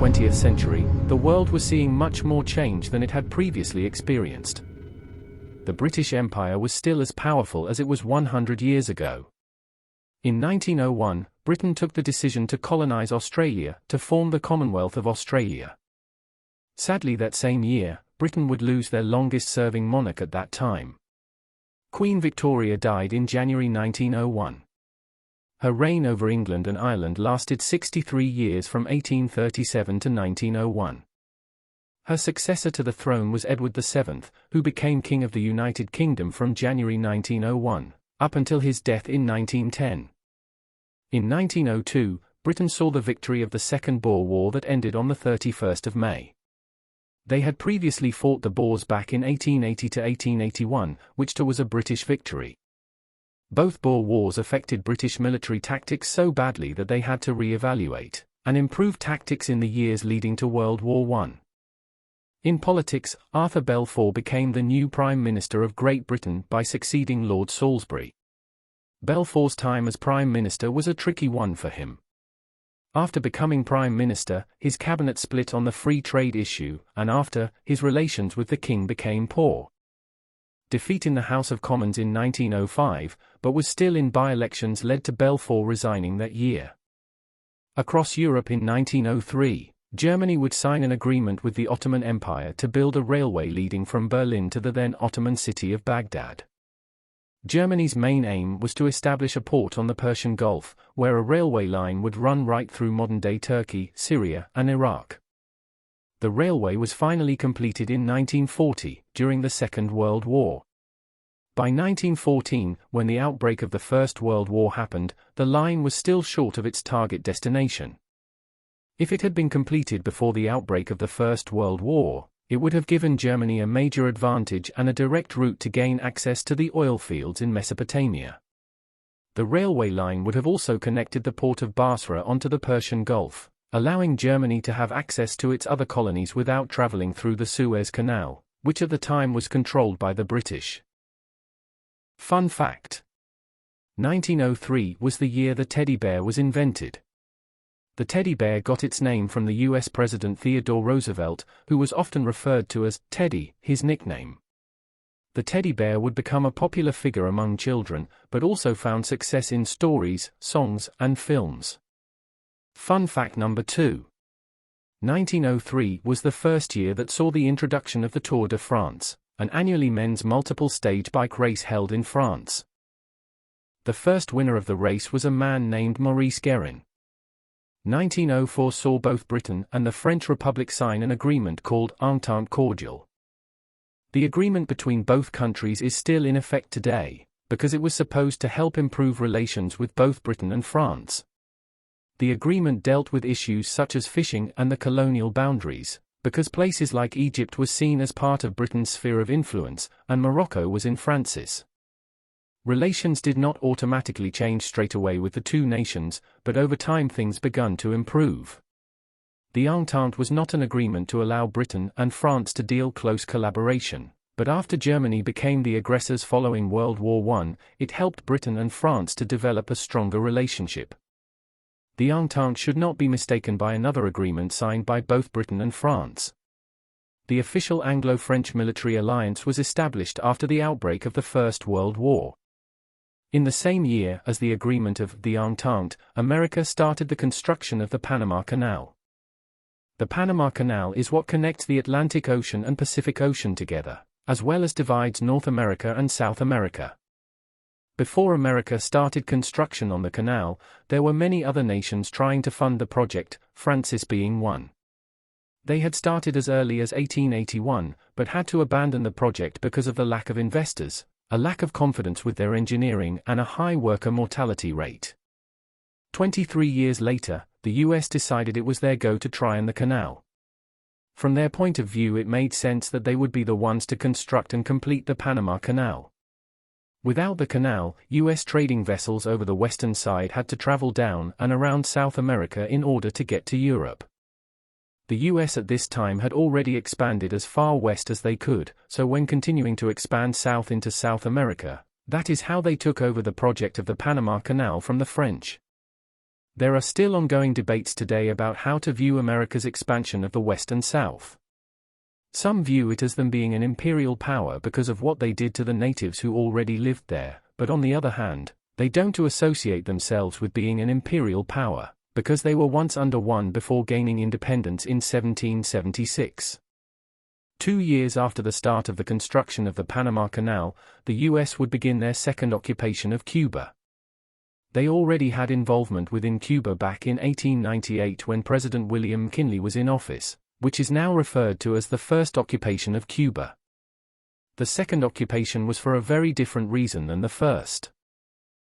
20th century, the world was seeing much more change than it had previously experienced. The British Empire was still as powerful as it was 100 years ago. In 1901, Britain took the decision to colonize Australia to form the Commonwealth of Australia. Sadly, that same year, Britain would lose their longest-serving monarch at that time. Queen Victoria died in January 1901. Her reign over England and Ireland lasted 63 years from 1837 to 1901. Her successor to the throne was Edward VII, who became King of the United Kingdom from January 1901, up until his death in 1910. In 1902, Britain saw the victory of the Second Boer War that ended on the 31st of May. They had previously fought the Boers back in 1880 to 1881, which too was a British victory. Both Boer Wars affected British military tactics so badly that they had to re-evaluate and improve tactics in the years leading to World War I. In politics, Arthur Balfour became the new Prime Minister of Great Britain by succeeding Lord Salisbury. Balfour's time as Prime Minister was a tricky one for him. After becoming Prime Minister, his cabinet split on the free trade issue, and after, his relations with the King became poor. Defeat in the House of Commons in 1905, but was still in by-elections, led to Balfour resigning that year. Across Europe in 1903, Germany would sign an agreement with the Ottoman Empire to build a railway leading from Berlin to the then Ottoman city of Baghdad. Germany's main aim was to establish a port on the Persian Gulf, where a railway line would run right through modern-day Turkey, Syria, and Iraq. The railway was finally completed in 1940, during the Second World War. By 1914, when the outbreak of the First World War happened, the line was still short of its target destination. If it had been completed before the outbreak of the First World War, it would have given Germany a major advantage and a direct route to gain access to the oil fields in Mesopotamia. The railway line would have also connected the port of Basra onto the Persian Gulf, allowing Germany to have access to its other colonies without traveling through the Suez Canal, which at the time was controlled by the British. Fun fact: 1903 was the year the teddy bear was invented. The teddy bear got its name from the U.S. President Theodore Roosevelt, who was often referred to as Teddy, his nickname. The teddy bear would become a popular figure among children, but also found success in stories, songs, and films. Fun fact number 2. 1903 was the first year that saw the introduction of the Tour de France, an annually men's multiple-stage bike race held in France. The first winner of the race was a man named Maurice Guérin. 1904 saw both Britain and the French Republic sign an agreement called Entente Cordiale. The agreement between both countries is still in effect today, because it was supposed to help improve relations with both Britain and France. The agreement dealt with issues such as fishing and the colonial boundaries, because places like Egypt was seen as part of Britain's sphere of influence, and Morocco was in France's. Relations did not automatically change straight away with the two nations, but over time things began to improve. The Entente was not an agreement to allow Britain and France to deal close collaboration, but after Germany became the aggressors following World War I, it helped Britain and France to develop a stronger relationship. The Entente should not be mistaken by another agreement signed by both Britain and France. The official Anglo-French military alliance was established after the outbreak of the First World War. In the same year as the agreement of the Entente, America started the construction of the Panama Canal. The Panama Canal is what connects the Atlantic Ocean and Pacific Ocean together, as well as divides North America and South America. Before America started construction on the canal, there were many other nations trying to fund the project, France being one. They had started as early as 1881, but had to abandon the project because of the lack of investors, a lack of confidence with their engineering, and a high worker mortality rate. 23 years later, the US decided it was their go to try on the canal. From their point of view, it made sense that they would be the ones to construct and complete the Panama Canal. Without the canal, US trading vessels over the western side had to travel down and around South America in order to get to Europe. The US at this time had already expanded as far west as they could, so when continuing to expand south into South America, that is how they took over the project of the Panama Canal from the French. There are still ongoing debates today about how to view America's expansion of the West and South. Some view it as them being an imperial power because of what they did to the natives who already lived there, but on the other hand, they don't associate themselves with being an imperial power, because they were once under one before gaining independence in 1776. 2 years after the start of the construction of the Panama Canal, the U.S. would begin their second occupation of Cuba. They already had involvement within Cuba back in 1898 when President William McKinley was in office, which is now referred to as the first occupation of Cuba. The second occupation was for a very different reason than the first.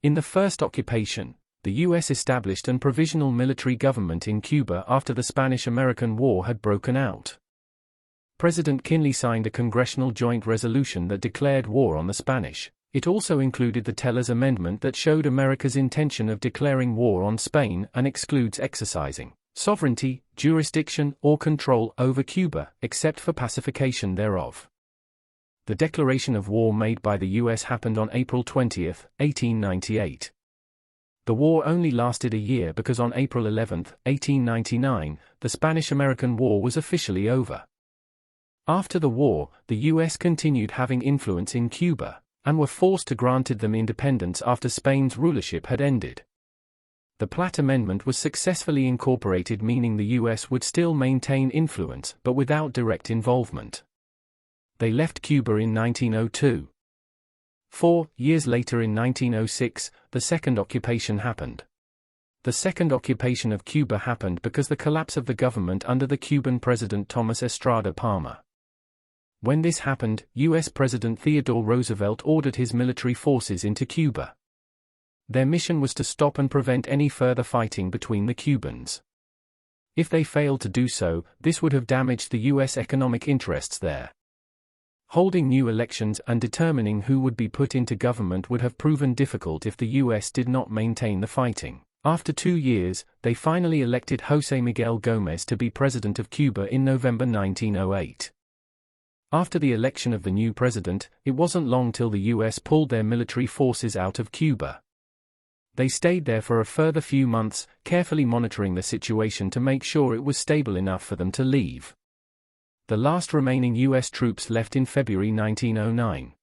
In the first occupation, the U.S. established a provisional military government in Cuba after the Spanish-American War had broken out. President McKinley signed a congressional joint resolution that declared war on the Spanish. It also included the Tellers Amendment that showed America's intention of declaring war on Spain and excludes exercising sovereignty, jurisdiction, or control over Cuba, except for pacification thereof. The declaration of war made by the U.S. happened on April 20, 1898. The war only lasted a year because on April 11, 1899, the Spanish-American War was officially over. After the war, the U.S. continued having influence in Cuba, and were forced to grant them independence after Spain's rulership had ended. The Platt Amendment was successfully incorporated, meaning the U.S. would still maintain influence but without direct involvement. They left Cuba in 1902. 4 years later in 1906, the second occupation happened. The second occupation of Cuba happened because the collapse of the government under the Cuban President Thomas Estrada Palmer. When this happened, U.S. President Theodore Roosevelt ordered his military forces into Cuba. Their mission was to stop and prevent any further fighting between the Cubans. If they failed to do so, this would have damaged the U.S. economic interests there. Holding new elections and determining who would be put into government would have proven difficult if the U.S. did not maintain the fighting. After 2 years, they finally elected José Miguel Gómez to be president of Cuba in November 1908. After the election of the new president, it wasn't long till the U.S. pulled their military forces out of Cuba. They stayed there for a further few months, carefully monitoring the situation to make sure it was stable enough for them to leave. The last remaining U.S. troops left in February 1909.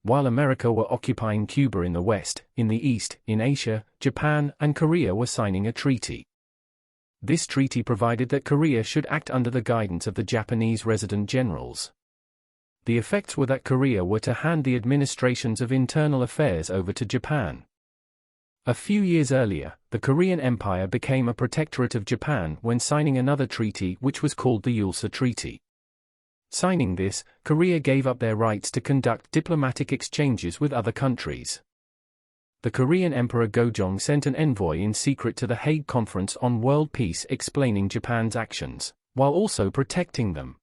While America were occupying Cuba in the West, in the East, in Asia, Japan and Korea were signing a treaty. This treaty provided that Korea should act under the guidance of the Japanese resident generals. The effects were that Korea were to hand the administrations of internal affairs over to Japan. A few years earlier, the Korean Empire became a protectorate of Japan when signing another treaty which was called the Eulsa Treaty. Signing this, Korea gave up their rights to conduct diplomatic exchanges with other countries. The Korean Emperor Gojong sent an envoy in secret to the Hague Conference on World Peace explaining Japan's actions, while also protecting them.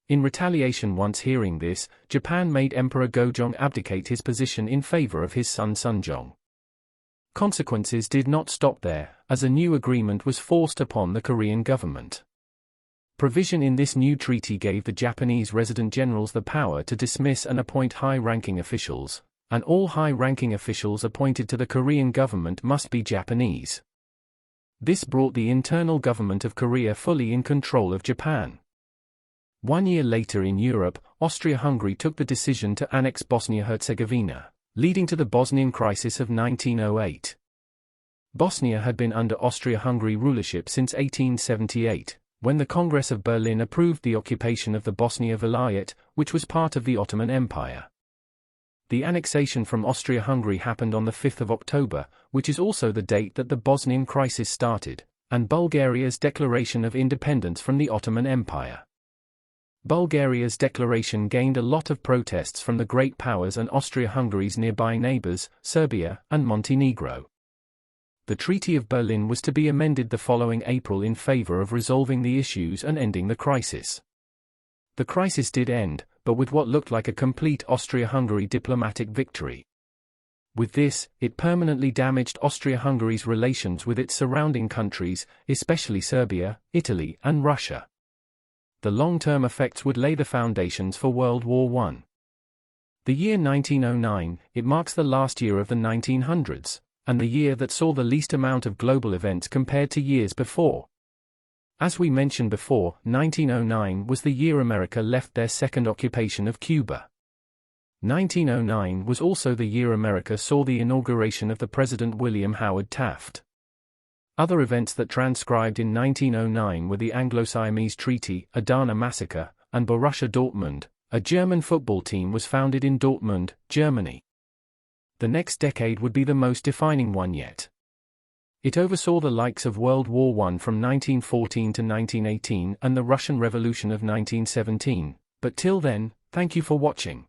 In retaliation, once hearing this, Japan made Emperor Gojong abdicate his position in favor of his son Sunjong. Consequences did not stop there, as a new agreement was forced upon the Korean government. Provision in this new treaty gave the Japanese resident generals the power to dismiss and appoint high-ranking officials, and all high-ranking officials appointed to the Korean government must be Japanese. This brought the internal government of Korea fully in control of Japan. 1 year later in Europe, Austria-Hungary took the decision to annex Bosnia-Herzegovina, leading to the Bosnian crisis of 1908. Bosnia had been under Austria-Hungary rulership since 1878, when the Congress of Berlin approved the occupation of the Bosnia Vilayet, which was part of the Ottoman Empire. The annexation from Austria-Hungary happened on the 5th of October, which is also the date that the Bosnian crisis started, and Bulgaria's declaration of independence from the Ottoman Empire. Bulgaria's declaration gained a lot of protests from the great powers and Austria-Hungary's nearby neighbors, Serbia and Montenegro. The Treaty of Berlin was to be amended the following April in favor of resolving the issues and ending the crisis. The crisis did end, but with what looked like a complete Austria-Hungary diplomatic victory. With this, it permanently damaged Austria-Hungary's relations with its surrounding countries, especially Serbia, Italy and Russia. The long-term effects would lay the foundations for World War I. The year 1909, it marks the last year of the 1900s, and the year that saw the least amount of global events compared to years before. As we mentioned before, 1909 was the year America left their second occupation of Cuba. 1909 was also the year America saw the inauguration of the President William Howard Taft. Other events that transcribed in 1909 were the Anglo-Siamese Treaty, Adana Massacre, and Borussia Dortmund, a German football team was founded in Dortmund, Germany. The next decade would be the most defining one yet. It oversaw the likes of World War I from 1914 to 1918 and the Russian Revolution of 1917, but till then, thank you for watching.